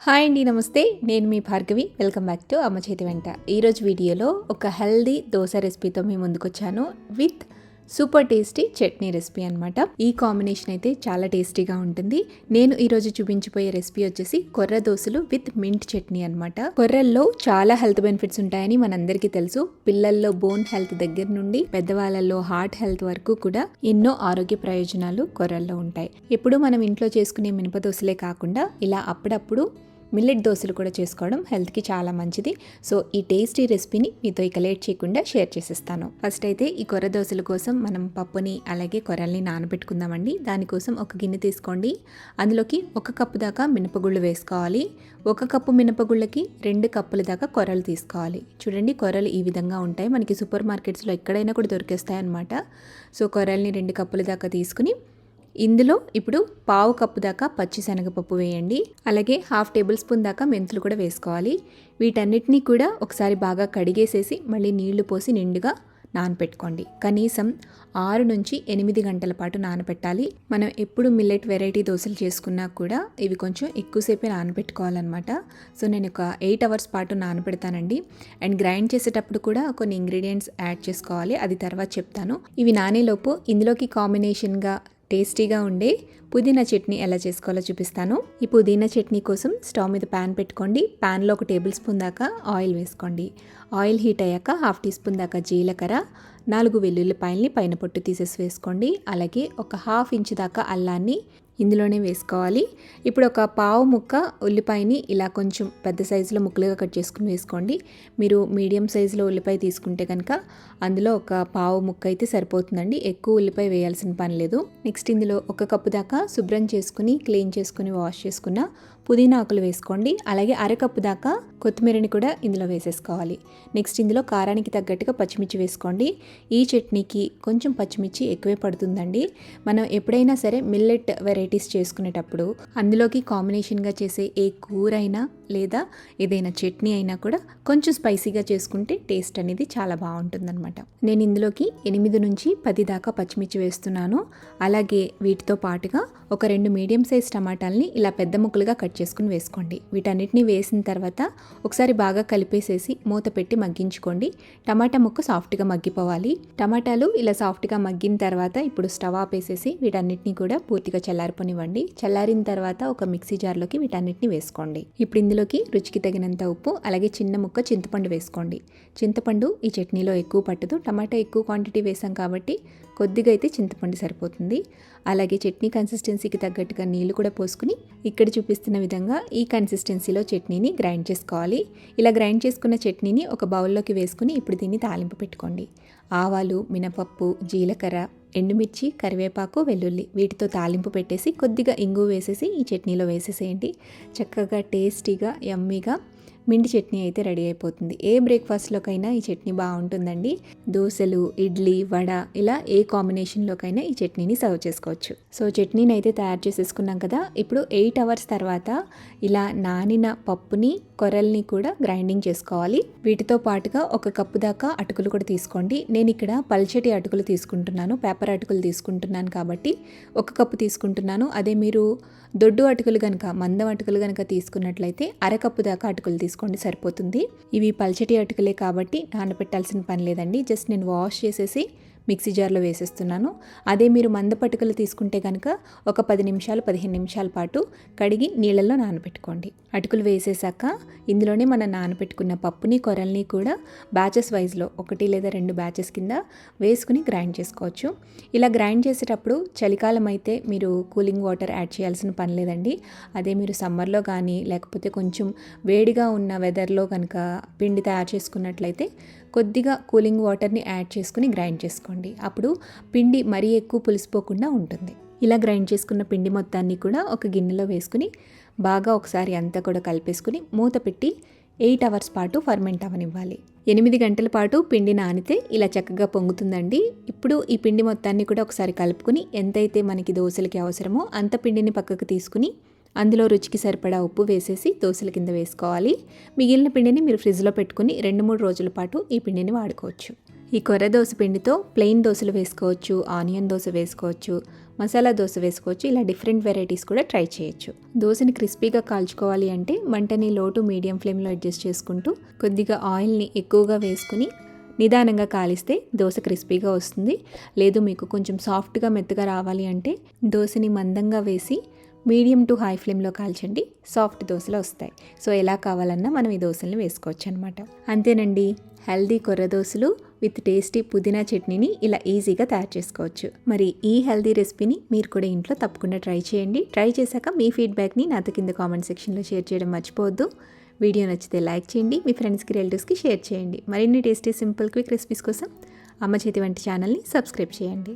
Hi అండి, నమస్తే. నేను మీ భార్గవి. వెల్కమ్ బ్యాక్ టు అమ్మ చేతి వెంట. ఈరోజు వీడియోలో ఒక హెల్దీ దోశ రెసిపీతో మీ ముందుకు వచ్చాను with super tasty chutney recipe అనమాట. ఈ కాంబినేషన్ అయితే చాలా టేస్టీగా ఉంటుంది. నేను ఈరోజు చూపించిపోయే రెసిపీ వచ్చేసి కొర్ర దోశలు విత్ మింట్ చట్నీ అనమాట. కొర్రల్లో చాలా హెల్త్ బెనిఫిట్స్ ఉంటాయని మనందరికీ తెలుసు. పిల్లల్లో బోన్ హెల్త్ దగ్గర నుండి పెద్దవాళ్ళల్లో హార్ట్ హెల్త్ వరకు కూడా ఎన్నో ఆరోగ్య ప్రయోజనాలు కొర్రల్లో ఉంటాయి. ఎప్పుడు మనం ఇంట్లో చేసుకునే మినప దోశలే కాకుండా ఇలా అప్పుడప్పుడు మిల్లెట్ దోశలు కూడా చేసుకోవడం హెల్త్కి చాలా మంచిది. సో ఈ టేస్టీ రెసిపీని మీతో ఇక లేట్ చేయకుండా షేర్ చేసేస్తాను. ఫస్ట్ అయితే ఈ కొర్ర దోశల కోసం మనం పప్పుని అలాగే కొర్రల్ని నానబెట్టుకుందామండి. దానికోసం ఒక గిన్నె తీసుకోండి. అందులోకి 1 కప్పు దాకా మినపగుళ్ళు వేసుకోవాలి. 1 కప్పు మినపగుళ్ళకి 2 కప్పుల దాకా కొర్రలు తీసుకోవాలి. చూడండి, కొర్రలు ఈ విధంగా ఉంటాయి. మనకి సూపర్ మార్కెట్స్లో ఎక్కడైనా కూడా దొరికేస్తాయి అన్నమాట. సో కొర్రల్ని 2 కప్పుల దాకా తీసుకుని ఇందులో ఇప్పుడు 1/2 కప్పు దాకా పచ్చి శనగపప్పు వేయండి. అలాగే 1/2 టేబుల్ స్పూన్ దాకా మెంతులు కూడా వేసుకోవాలి. వీటన్నిటినీ కూడా ఒకసారి బాగా కడిగేసేసి మళ్ళీ నీళ్లు పోసి నిండుగా నానపెట్టుకోండి. కనీసం 6 నుంచి 8 గంటల పాటు నానపెట్టాలి. మనం ఎప్పుడు మిల్లెట్ వెరైటీ దోశలు చేసుకున్నా కూడా ఇవి కొంచెం ఎక్కువసేపే నానపెట్టుకోవాలన్నమాట. సో నేను ఒక 8 అవర్స్ పాటు నానపెడతానండి. అండ్ గ్రైండ్ చేసేటప్పుడు కూడా కొన్ని ఇంగ్రీడియంట్స్ యాడ్ చేసుకోవాలి, అది తర్వాత చెప్తాను. ఇవి నానేలోపు ఇందులోకి కాంబినేషన్గా టేస్టీగా ఉండే పుదీనా చట్నీ ఎలా చేసుకోవాలో చూపిస్తాను. ఈ పుదీనా చట్నీ కోసం స్టవ్ మీద ప్యాన్ పెట్టుకోండి. ప్యాన్లో 1 టేబుల్ స్పూన్ దాకా ఆయిల్ వేసుకోండి. ఆయిల్ హీట్ అయ్యాక 1/2 టీ స్పూన్ దాకా జీలకర్ర, 4 వెల్లుల్లిపాయల్ని పైన పొట్టు తీసేసి వేసుకోండి. అలాగే ఒక 1/2 ఇంచ్ దాకా అల్లాన్ని ఇందులోనే వేసుకోవాలి. ఇప్పుడు ఒక 1/4 ముక్క ఉల్లిపాయని ఇలా కొంచెం పెద్ద సైజులో ముక్కలుగా కట్ చేసుకుని వేసుకోండి. మీరు మీడియం సైజులో ఉల్లిపాయ తీసుకుంటే కనుక అందులో ఒక 1/4 ముక్క అయితే సరిపోతుందండి. ఎక్కువ ఉల్లిపాయ వేయాల్సిన పని లేదు. నెక్స్ట్ ఇందులో 1 కప్పు దాకా శుభ్రం చేసుకుని క్లీన్ చేసుకుని వాష్ చేసుకున్న పుదీనా ఆకులు వేసుకోండి. అలాగే 1/2 కప్పు దాకా కొత్తిమీరని కూడా ఇందులో వేసేసుకోవాలి. నెక్స్ట్ ఇందులో కారానికి తగ్గట్టుగా పచ్చిమిర్చి వేసుకోండి. ఈ చట్నీకి కొంచెం పచ్చిమిర్చి ఎక్కువే పడుతుందండి. మనం ఎప్పుడైనా సరే మిల్లెట్ వెరైటీస్ చేసుకునేటప్పుడు అందులోకి కాంబినేషన్గా చేసే ఏ కూర అయినా లేదా ఏదైనా చట్నీ అయినా కూడా కొంచెం స్పైసీగా చేసుకుంటే టేస్ట్ అనేది చాలా బాగుంటుందన్నమాట. నేను ఇందులోకి 8 నుంచి 10 దాకా పచ్చిమిర్చి వేస్తున్నాను. అలాగే వీటితో పాటుగా ఒక 2 మీడియం సైజ్ టమాటాలని ఇలా పెద్ద ముక్కలుగా కట్ చేసుకుని వేసుకోండి. వీటన్నిటిని వేసిన తర్వాత ఒకసారి బాగా కలిపేసేసి మూత పెట్టి మగ్గించుకోండి. టమాటా ముక్క సాఫ్ట్గా మగ్గిపోవాలి. టమాటాలు ఇలా సాఫ్ట్గా మగ్గిన తర్వాత ఇప్పుడు స్టవ్ ఆపేసేసి వీటన్నిటిని కూడా పూర్తిగా చల్లారిపోనివ్వండి. చల్లారిన తర్వాత ఒక మిక్సీ జార్లోకి వీటన్నిటిని వేసుకోండి. ఇప్పుడు ఇందులోకి రుచికి తగినంత ఉప్పు, అలాగే చిన్న ముక్క చింతపండు వేసుకోండి. చింతపండు ఈ చట్నీలో ఎక్కువ పట్టదు. టమాటా ఎక్కువ క్వాంటిటీ వేసాం కాబట్టి కొద్దిగా అయితే చింతపండు సరిపోతుంది. అలాగే చట్నీ కన్సిస్టెన్సీకి తగ్గట్టుగా నీళ్లు కూడా పోసుకుని ఇక్కడ చూపిస్తున్న విధంగా ఈ కన్సిస్టెన్సీలో చట్నీని గ్రైండ్ చేసుకోవాలి. ఇలా గ్రైండ్ చేసుకున్న చట్నీని ఒక బౌల్లోకి వేసుకుని ఇప్పుడు దీన్ని తాలింపు పెట్టుకోండి. ఆవాలు, మినపప్పు, జీలకర్ర, ఎండుమిర్చి, కరివేపాకు, వెల్లుల్లి వీటితో తాలింపు పెట్టేసి కొద్దిగా ఇంగు వేసేసి ఈ చట్నీలో వేసేసేయండి. చక్కగా టేస్టీగా యమ్మీగా మింటి చట్నీ అయితే రెడీ అయిపోతుంది. ఏ బ్రేక్ఫాస్ట్లోకైనా ఈ చట్నీ బాగుంటుందండి. దోశలు, ఇడ్లీ, వడ ఇలా ఏ కాంబినేషన్లోకైనా ఈ చట్నీని సర్వ్ చేసుకోవచ్చు. సో చట్నీని అయితే తయారు చేసేసుకున్నాం కదా. ఇప్పుడు 8 అవర్స్ తర్వాత ఇలా నానిన పప్పుని, కొర్రల్ని కూడా గ్రైండింగ్ చేసుకోవాలి. వీటితో పాటుగా 1 కప్పు దాకా అటుకులు కూడా తీసుకోండి. నేను ఇక్కడ పల్చటి అటుకులు తీసుకుంటున్నాను, పేపర్ అటుకులు తీసుకుంటున్నాను కాబట్టి 1 కప్పు తీసుకుంటున్నాను. అదే మీరు దొడ్డు అటుకులు కనుక, మందం అటుకులు కనుక తీసుకున్నట్లయితే 1/2 కప్పు దాకా అటుకులు తీసుకోండి, సరిపోతుంది. ఇవి పల్చటి అటుకులే కాబట్టి నానబెట్టాల్సిన పని లేదండి. జస్ట్ నేను వాష్ చేసేసి మిక్సీ జార్లో వేసేస్తున్నాను. అదే మీరు మందపటుకలు తీసుకుంటే కనుక ఒక 10 నిమిషాలు 15 నిమిషాల పాటు కడిగి నీళ్ళల్లో నానబెట్టుకోండి. అటుకులు వేసేసాక ఇందులోనే మనం నానబెట్టుకున్న పప్పుని, కొర్రల్ని కూడా బ్యాచెస్ వైజ్లో 1 లేదా 2 బ్యాచెస్ కింద వేసుకుని గ్రైండ్ చేసుకోవచ్చు. ఇలా గ్రైండ్ చేసేటప్పుడు చలికాలం అయితే మీరు కూలింగ్ వాటర్ యాడ్ చేయాల్సిన పని లేదండి. అదే మీరు సమ్మర్లో కానీ లేకపోతే కొంచెం వేడిగా ఉన్న వెదర్లో కనుక పిండి తయారు చేసుకున్నట్లయితే కొద్దిగా కూలింగ్ వాటర్ని యాడ్ చేసుకుని గ్రైండ్ చేసుకోండి. అప్పుడు పిండి మరీ ఎక్కువ పులిసిపోకుండా ఉంటుంది. ఇలా గ్రైండ్ చేసుకున్న పిండి మొత్తాన్ని కూడా ఒక గిన్నెలో వేసుకుని బాగా ఒకసారి అంతా కూడా కలిపేసుకుని మూత పెట్టి 8 అవర్స్ పాటు ఫర్మెంట్ అవ్వనివ్వాలి. 8 గంటల పాటు పిండి నానితే ఇలా చక్కగా పొంగుతుందండి. ఇప్పుడు ఈ పిండి మొత్తాన్ని కూడా ఒకసారి కలుపుకుని ఎంతైతే మనకి దోశలకి అవసరమో అంత పిండిని పక్కకు తీసుకుని అందులో రుచికి సరిపడా ఉప్పు వేసేసి దోశల కింద వేసుకోవాలి. మిగిలిన పిండిని మీరు ఫ్రిడ్జ్లో పెట్టుకుని 2-3 రోజుల పాటు ఈ పిండిని వాడుకోవచ్చు. ఈ కొర్ర దోశ పిండితో ప్లెయిన్ దోశలు వేసుకోవచ్చు, ఆనియన్ దోశ వేసుకోవచ్చు, మసాలా దోశ వేసుకోవచ్చు. ఇలా డిఫరెంట్ వెరైటీస్ కూడా ట్రై చేయొచ్చు. దోశని క్రిస్పీగా కాల్చుకోవాలి అంటే మంటని లో టు మీడియం ఫ్లేమ్లో అడ్జస్ట్ చేసుకుంటూ కొద్దిగా ఆయిల్ని ఎక్కువగా వేసుకుని నిదానంగా కాలిస్తే దోశ క్రిస్పీగా వస్తుంది. లేదు మీకు కొంచెం సాఫ్ట్గా మెత్తగా రావాలి అంటే దోశని మందంగా వేసి మీడియం టు హై ఫ్లేమ్లో కాల్చండి, సాఫ్ట్ దోశలు వస్తాయి. సో ఎలా కావాలన్నా మనం ఈ దోశల్ని వేసుకోవచ్చు అనమాట. అంతేనండి, హెల్దీ కొర్ర దోశలు విత్ టేస్టీ పుదీనా చట్నీని ఇలా ఈజీగా తయారు చేసుకోవచ్చు. మరి ఈ హెల్దీ రెసిపీని మీరు కూడా ఇంట్లో తప్పకుండా ట్రై చేయండి. ట్రై చేశాక మీ ఫీడ్బ్యాక్ని నాతో కింద కామెంట్ సెక్షన్లో షేర్ చేయడం మర్చిపోవద్దు. వీడియో నచ్చితే లైక్ చేయండి, మీ ఫ్రెండ్స్కి రిలేటివ్స్కి షేర్ చేయండి. మరిన్ని టేస్టీ సింపుల్ క్విక్ రెసిపీస్ కోసం అమ్మ చేతి వంట ఛానల్ని సబ్స్క్రైబ్ చేయండి.